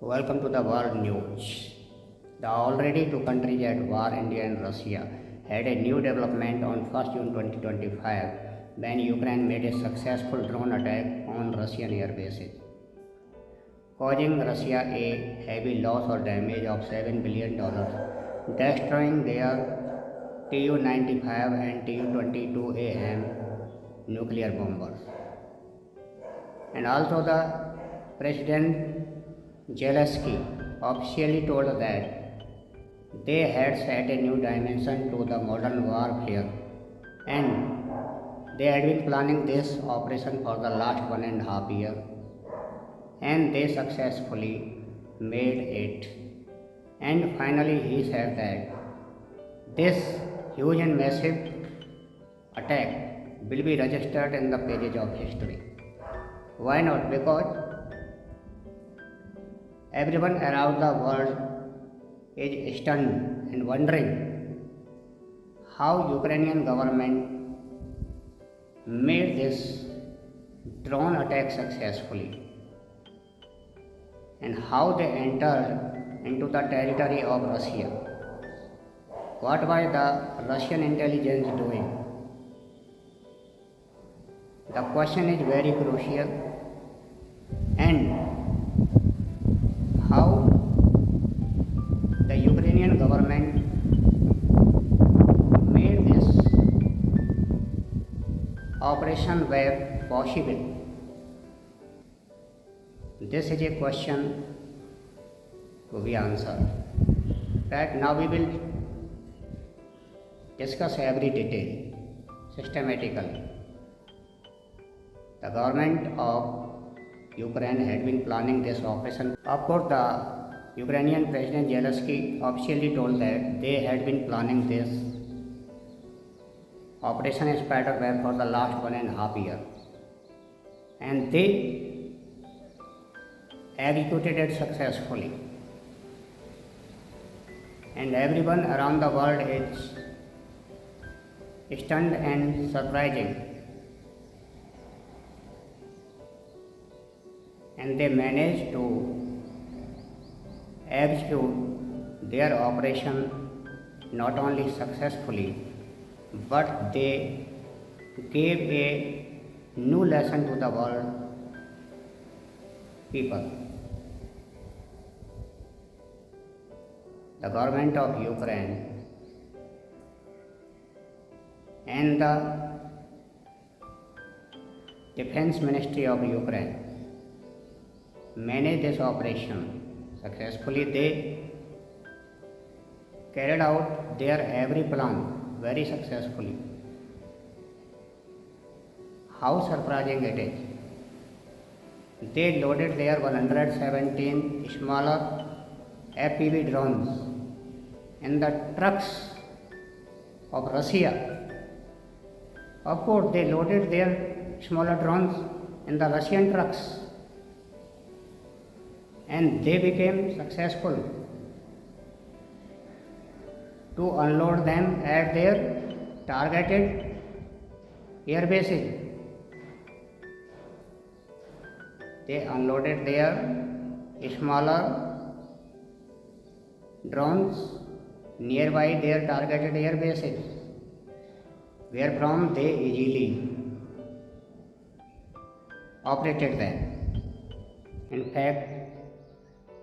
Welcome to the world news. The already two countries at war, India and Russia, had a new development on 1st June 2025 when Ukraine made a successful drone attack on Russian air bases, causing Russia a heavy loss or damage of $7 billion, destroying their Tu-95 and Tu-22AM nuclear bombers. And also the President Zelensky officially told that they had set a new dimension to the modern warfare and they had been planning this operation for the last 1.5 years and they successfully made it. And finally, he said that this huge and massive attack will be registered in the pages of history. Why not? Because everyone around the world is stunned and wondering how Ukrainian government made this drone attack successfully and how they entered into the territory of Russia. What was the Russian intelligence doing? The question is very crucial, and how the Ukrainian government made this operation were possible. This is a question to be answered. Right now we will discuss every detail systematically. The government of Ukraine had been planning this operation. Of course, the Ukrainian President Zelensky officially told that they had been planning this Operation Spiderweb for the last 1.5 years, and they executed it successfully. And everyone around the world is stunned and surprising. And they managed to execute their operation not only successfully, but they gave a new lesson to the world people. The government of Ukraine and the Defense Ministry of Ukraine managed this operation successfully. They carried out their every plan very successfully. How surprising it is! They loaded their 117 smaller FPV drones in the trucks of Russia. Of course, they loaded their smaller drones in the Russian trucks, and they became successful to unload them at their targeted air bases. They unloaded their smaller drones nearby their targeted air bases, where from they easily operated them. In fact,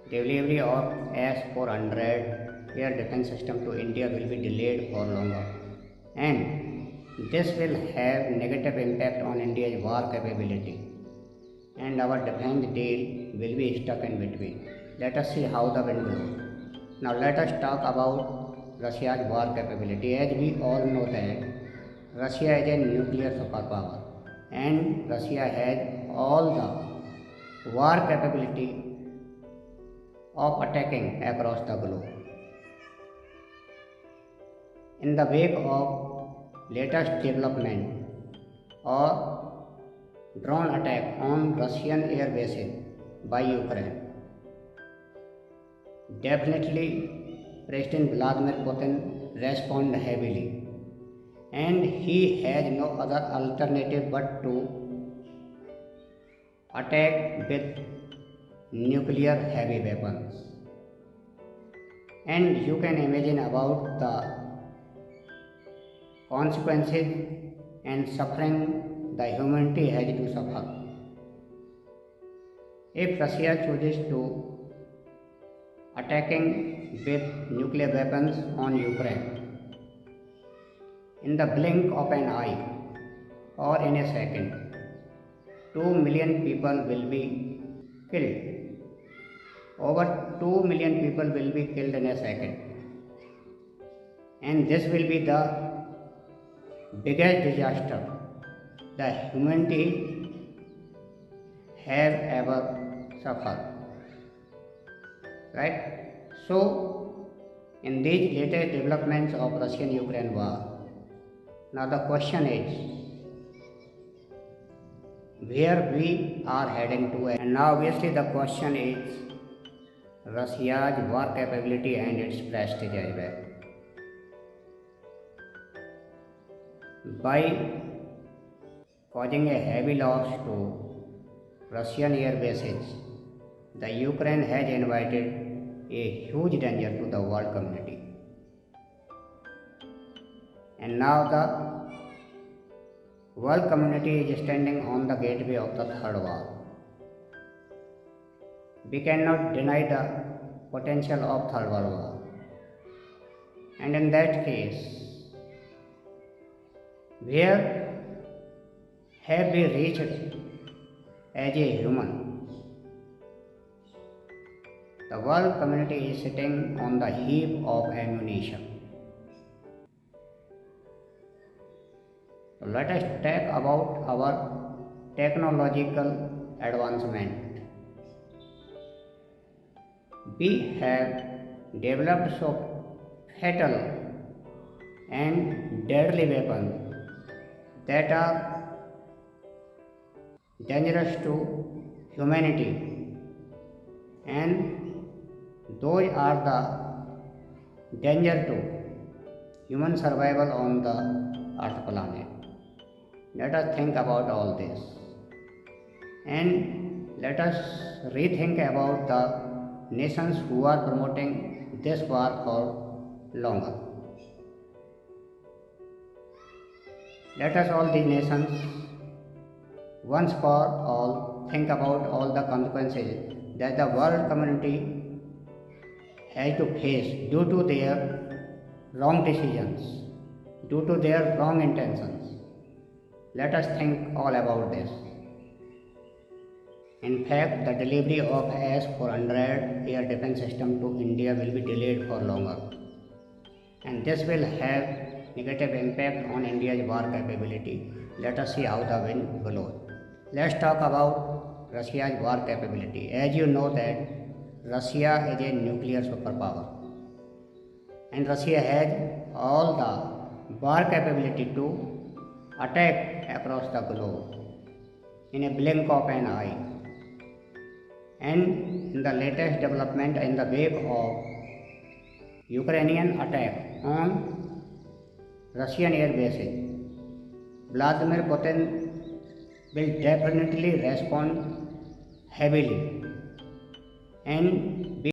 delivery of S-400 air defense system to India will be delayed for longer, and this will have negative impact on India's war capability, and our defense deal will be stuck in between. Let us see how the wind blows. Now let us talk about Russia's war capability. As we all know that Russia is a nuclear superpower, and Russia has all the war capability of attacking across the globe. In the wake of latest development or drone attack on Russian air bases by Ukraine, definitely President Vladimir Putin responded heavily, and he has no other alternative but to attack with nuclear heavy weapons. And you can imagine about the consequences and suffering the humanity has to suffer if Russia chooses to attacking with nuclear weapons on Ukraine. In the blink of an eye or in a second, 2 million people will be killed. Over 2 million people will be killed in a second. And this will be the biggest disaster the humanity have ever suffered. Right? So, in these latest developments of Russian-Ukraine war, now the question is where we are heading to, and now obviously the question is Russia's war capability and its prestige as well. By causing a heavy loss to Russian air bases, the Ukraine has invited a huge danger to the world community. And now the world community is standing on the gateway of the third war. We cannot deny the potential of third world war. And in that case, where have we reached as a human? The world community is sitting on the heap of ammunition. So let us talk about our technological advancement. We have developed so fatal and deadly weapons that are dangerous to humanity, and those are the danger to human survival on the earth planet. Let us think about all this and let us rethink about the nations who are promoting this war for longer. Let us all these nations once for all think about all the consequences that the world community has to face due to their wrong decisions, due to their wrong intentions. Let us think all about this. In fact, the delivery of S-400 air defense system to India will be delayed for longer, and this will have negative impact on India's war capability. Let us see how the wind blows. Let's talk about Russia's war capability. As you know that Russia is a nuclear superpower, and Russia has all the war capability to attack across the globe in a blink of an eye. And in the latest development in the wake of Ukrainian attack on Russian air bases, Vladimir Putin will definitely respond heavily, and